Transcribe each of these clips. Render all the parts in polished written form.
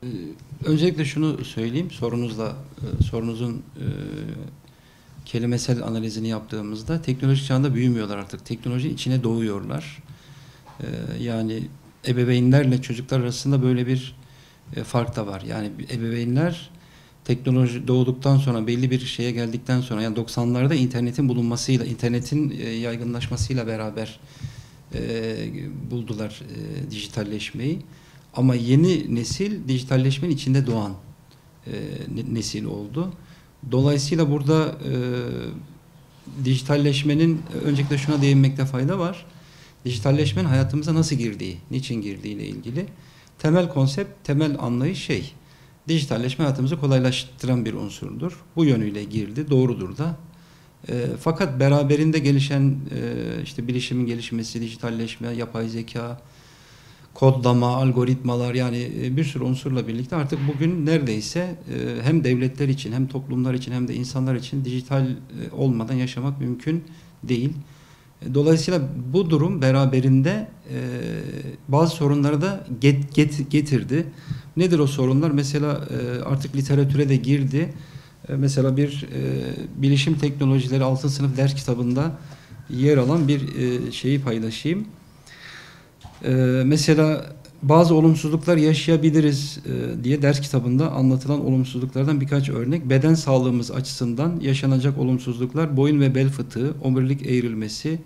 Ee, Öncelikle şunu söyleyeyim, sorunuzun kelimesel analizini yaptığımızda teknolojik çağında büyümüyorlar artık. Teknolojinin içine doğuyorlar. Yani ebeveynlerle çocuklar arasında böyle bir fark da var. Yani ebeveynler teknoloji doğduktan sonra belli bir şeye geldikten sonra yani 90'larda internetin bulunmasıyla, internetin yaygınlaşmasıyla beraber buldular dijitalleşmeyi. Ama yeni nesil dijitalleşmenin içinde doğan nesil oldu. Dolayısıyla burada dijitalleşmenin öncelikle şuna değinmekte fayda var. Dijitalleşmenin hayatımıza nasıl girdiği, niçin girdiği ile ilgili temel konsept, temel anlayış dijitalleşme hayatımızı kolaylaştıran bir unsurdur. Bu yönüyle girdi, doğrudur da. Fakat beraberinde gelişen işte bilişimin gelişmesi, dijitalleşme, yapay zeka, kodlama, algoritmalar yani bir sürü unsurla birlikte artık bugün neredeyse hem devletler için hem toplumlar için hem de insanlar için dijital olmadan yaşamak mümkün değil. Dolayısıyla bu durum beraberinde bazı sorunları da getirdi. Nedir o sorunlar? Mesela artık literatüre de girdi. Mesela bir bilişim teknolojileri altın sınıf ders kitabında yer alan bir şeyi paylaşayım. Mesela bazı olumsuzluklar yaşayabiliriz diye ders kitabında anlatılan olumsuzluklardan birkaç örnek. Beden sağlığımız açısından yaşanacak olumsuzluklar boyun ve bel fıtığı, omurilik eğrilmesi,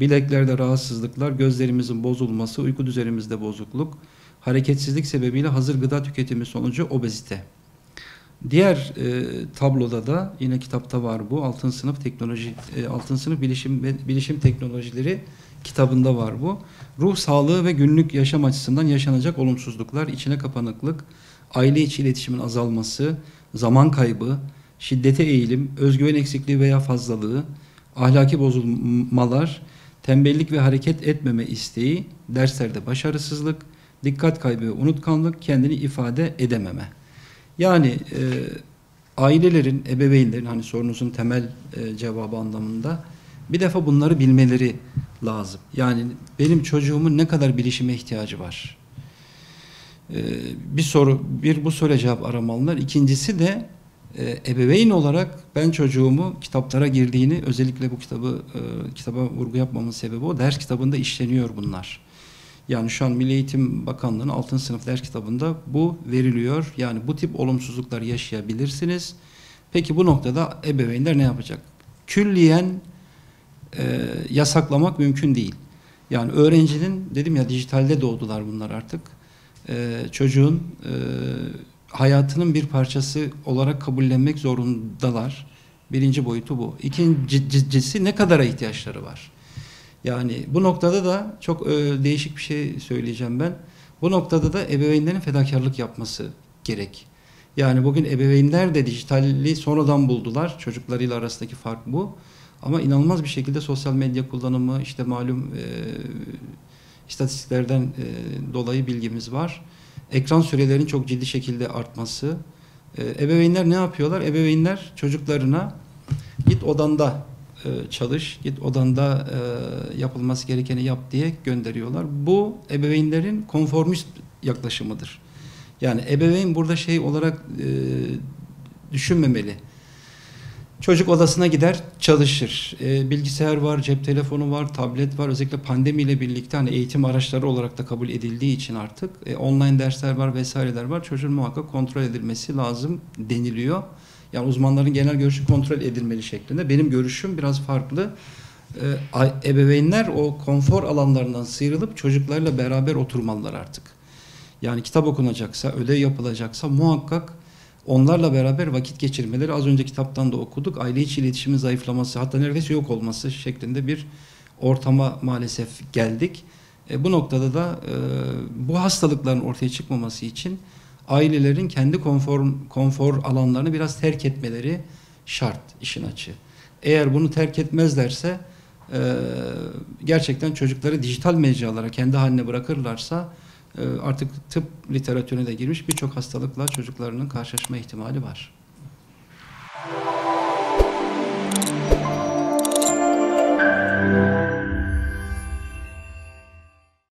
bileklerde rahatsızlıklar, gözlerimizin bozulması, uyku düzenimizde bozukluk, hareketsizlik sebebiyle hazır gıda tüketimi sonucu obezite. Diğer tabloda da yine kitapta var bu altın sınıf bilişim teknolojileri kitabında var bu. Ruh sağlığı ve günlük yaşam açısından yaşanacak olumsuzluklar, içine kapanıklık, aile içi iletişimin azalması, zaman kaybı, şiddete eğilim, özgüven eksikliği veya fazlalığı, ahlaki bozulmalar, tembellik ve hareket etmeme isteği, derslerde başarısızlık, dikkat kaybı ve unutkanlık, kendini ifade edememe. Yani ailelerin, ebeveynlerin hani sorunuzun temel cevabı anlamında bir defa bunları bilmeleri lazım. Yani benim çocuğumun ne kadar bilişime ihtiyacı var? Bu soruya cevap aramalılar. İkincisi de ebeveyn olarak ben çocuğumu kitaplara girdiğini, özellikle bu kitaba vurgu yapmamın sebebi o. Ders kitabında işleniyor bunlar. Yani şu an Milli Eğitim Bakanlığı'nın altın sınıf ders kitabında bu veriliyor. Yani bu tip olumsuzluklar yaşayabilirsiniz. Peki bu noktada ebeveynler ne yapacak? Külliyen yasaklamak mümkün değil. Yani öğrencinin, dedim ya dijitalde doğdular bunlar artık. Çocuğun hayatının bir parçası olarak kabullenmek zorundalar. Birinci boyutu bu. İkincisi ne kadara ihtiyaçları var? Yani bu noktada da çok değişik bir şey söyleyeceğim ben. Bu noktada da ebeveynlerin fedakarlık yapması gerek. Yani bugün ebeveynler de dijitali sonradan buldular. Çocuklarıyla arasındaki fark bu. Ama inanılmaz bir şekilde sosyal medya kullanımı, işte malum istatistiklerden dolayı bilgimiz var. Ekran sürelerinin çok ciddi şekilde artması. Ebeveynler ne yapıyorlar? Ebeveynler çocuklarına git odanda çalış, git odanda yapılması gerekeni yap diye gönderiyorlar. Bu ebeveynlerin konformist yaklaşımıdır. Yani ebeveyn burada şey olarak düşünmemeli. Çocuk odasına gider, çalışır. Bilgisayar var, cep telefonu var, tablet var. Özellikle pandemiyle birlikte hani eğitim araçları olarak da kabul edildiği için artık online dersler var vesaireler var. Çocuğun muhakkak kontrol edilmesi lazım deniliyor. Yani uzmanların genel görüşü kontrol edilmeli şeklinde. Benim görüşüm biraz farklı. Ebeveynler o konfor alanlarından sıyrılıp çocuklarla beraber oturmalılar artık. Yani kitap okunacaksa, ödev yapılacaksa muhakkak onlarla beraber vakit geçirmeleri, az önce kitaptan da okuduk, aile içi iletişimin zayıflaması, hatta neredeyse yok olması şeklinde bir ortama maalesef geldik. Bu noktada da bu hastalıkların ortaya çıkmaması için ailelerin kendi konfor alanlarını biraz terk etmeleri şart, işin açığı. Eğer bunu terk etmezlerse gerçekten çocukları dijital mecralara kendi haline bırakırlarsa artık tıp literatürüne de girmiş birçok hastalıkla çocuklarının karşılaşma ihtimali var.